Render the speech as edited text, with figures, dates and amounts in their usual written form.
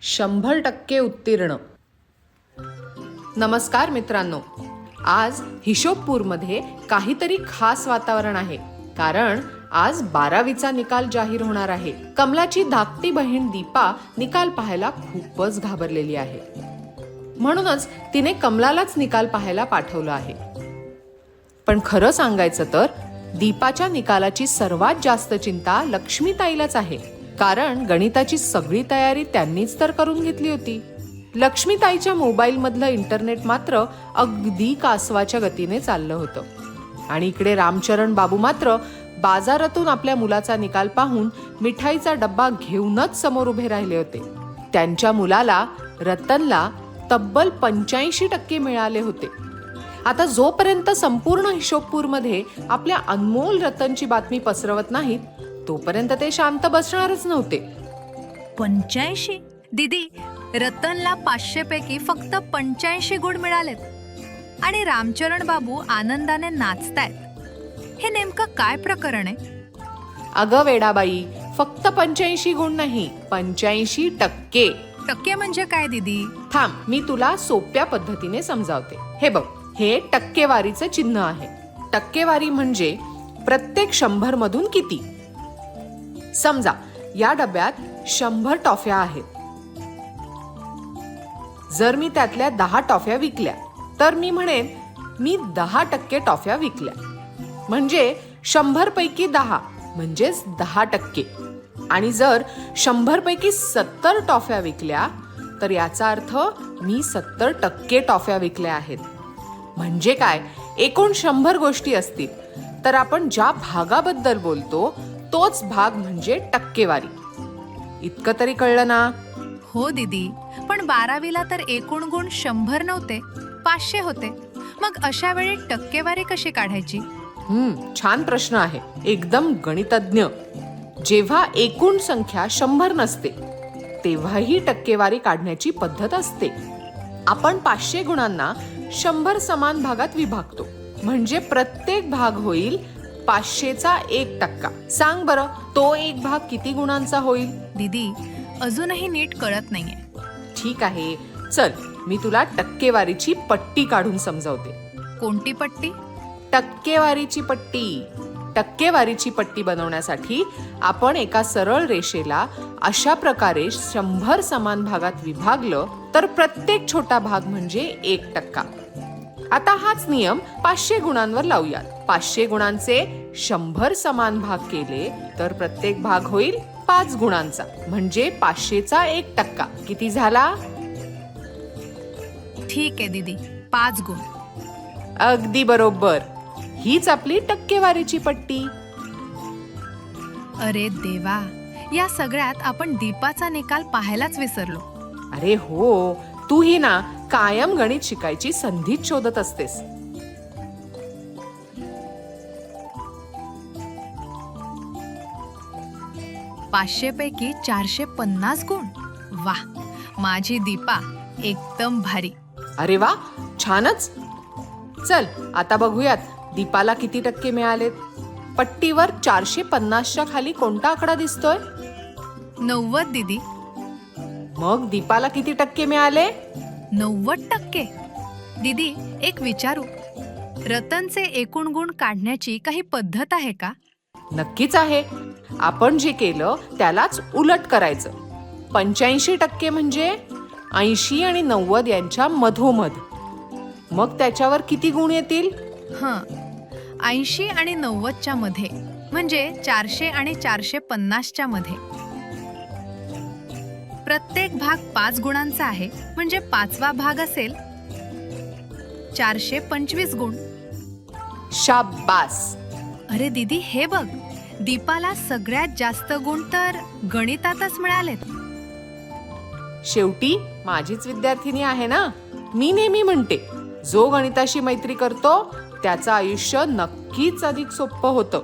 100% उत्तीर्ण. नमस्कार मित्रांनो, आज हिशोबपूरमध्ये काहीतरी खास वातावरण आहे, कारण आज 12वीचा निकाल जाहीर होणार आहे. कमलाची धाकटी बहीण दीपा निकाल पाहायला खूपच घाबरलेली आहे. म्हणूनच तिने कमलालाच निकाल पाहायला पाठवलं आहे. पण खरं सांगायचं तर दीपाच्या निकालाची सर्वात जास्त चिंता लक्ष्मीताईलाच आहे, कारण गणिताची सगळी तयारी त्यांनीच तर करून घेतली होती. लक्ष्मीताईच्या मोबाईलमधलं इंटरनेट मात्र अगदी कासवाच्या गतीने चाललं होतं. आणि इकडे रामचरण बाबू मात्र बाजारातून आपल्या मुलाचा निकाल पाहून मिठाईचा डब्बा घेऊनच समोर उभे राहिले होते. त्यांच्या मुलाला रतनला तब्बल 85% मिळाले होते. आता जोपर्यंत संपूर्ण हिशोबपूरमध्ये आपल्या अनमोल रतनची बातमी पसरवत नाहीत, तोपर्यंत ते शांत बसणारच नव्हते. 85? दीदी, रतनला 500 पैकी फक्त 85 गुण मिळालेत आणि रामचरण बाबू आनंदाने नाचतायत. हे नेमकं काय प्रकरण आहे? अगं वेडाबाई, फक्त 85 गुण नाही, 85%. टक्के म्हणजे काय दीदी? थांब, मी तुला सोप्या पद्धतीने समजावते. हे बघ, हे टक्केवारीचं चिन्ह आहे. टक्केवारी म्हणजे प्रत्येक 100 मधून किती. समजा या डब्यात 100 टॉफया आहेत. जर मी त्यातल्या 10 टॉफया विकल्या, तर मी म्हणेन मी 10% टॉफया विकल्या. म्हणजे 100 पैकी 10 म्हणजेच 10%. आणि जर 100 पैकी 70 टॉफया विकल्या, तर याचा अर्थ मी 70% टॉफया विकल्या आहेत. म्हणजे काय, एकूण 100 गोष्टी असतील, तर आपण ज्या भागाबद्दल बोलतो तोच भाग म्हणजे टक्केवारी. इतकं तरी कळलं ना? हो दीदी, पण 12वीला तर एकूण गुण 100 नव्हते, 500 होते. मग अशा वेळी टक्केवारी कशी काढायची? छान प्रश्न आहे, एकदम गणितज्ञ. जेव्हा एकूण संख्या 100 नसते, तेव्हाही टक्केवारी काढण्याची पद्धत असते. आपण 500 गुणांना 100 समान भागात विभागतो, म्हणजे प्रत्येक भाग होईल 500चा 1%. सांग बरं, तो एक भाग किती गुणांचा होईल? दीदी, अजूनही नीट कळत नाहीये. ठीक आहे, चल मी तुला टक्केवारीची पट्टी काढून समजावते. कोणती पट्टी? टक्केवारीची पट्टी. टक्केवारीची पट्टी बनवण्यासाठी आपण एका सरळ रेषेला अशा प्रकारे 100 समान भागात विभागलं, तर प्रत्येक छोटा भाग म्हणजे 1%. आता हाच नियम 500 गुणांवर लावूयात. 500 गुणांचे 100 समान भाग केले, तर प्रत्येक भाग होईल 5 गुणांचा, म्हणजे 500चा 1%. किती झाला? ठीक आहे दीदी, 5 गुण. अगदी बरोबर. हीच आपली टक्केवारीची पट्टी. अरे देवा, या सगळ्यात आपण दीपाचा निकाल पाहायलाच विसरलो. अरे हो, तूही ना कायम गणित शिकायची संधीच शोधत असतेस. पाचशे पैकी 450 गुण. वाह, माझी दीपा एकदम भारी. अरे वा, छानच. चल आता बघूयात दीपाला किती टक्के मिळालेत. पट्टीवर 450च्या खाली कोणता आकडा दिसतोय? 90 दीदी. मग दीपाला किती टक्के मिळाले? 90%. दीदी, एक विचारू, रतनचे एकूण गुण काढण्याची काही पद्धत आहे का? नक्कीच आहे. आपण जे केलं त्यालाच उलट करायचं. 85% म्हणजे 80 आणि 90 यांच्या मधोमध. मग त्याच्यावर किती गुण येतील? 80 आणि 90च्या मध्ये, म्हणजे 400 आणि 450च्या मध्ये. प्रत्येक भाग 5 गुणांचा आहे, म्हणजे 5वा भाग असेल 425 गुण. शाबास. अरे दीदी, हे बघ, दीपाला सगळ्यात जास्त गुण तर गणितातच मिळालेत. शेवटी माझीच विद्यार्थिनी आहे ना. मी नेहमी म्हणते, जो गणिताशी मैत्री करतो त्याचं आयुष्य नक्कीच अधिक सोपं होतं.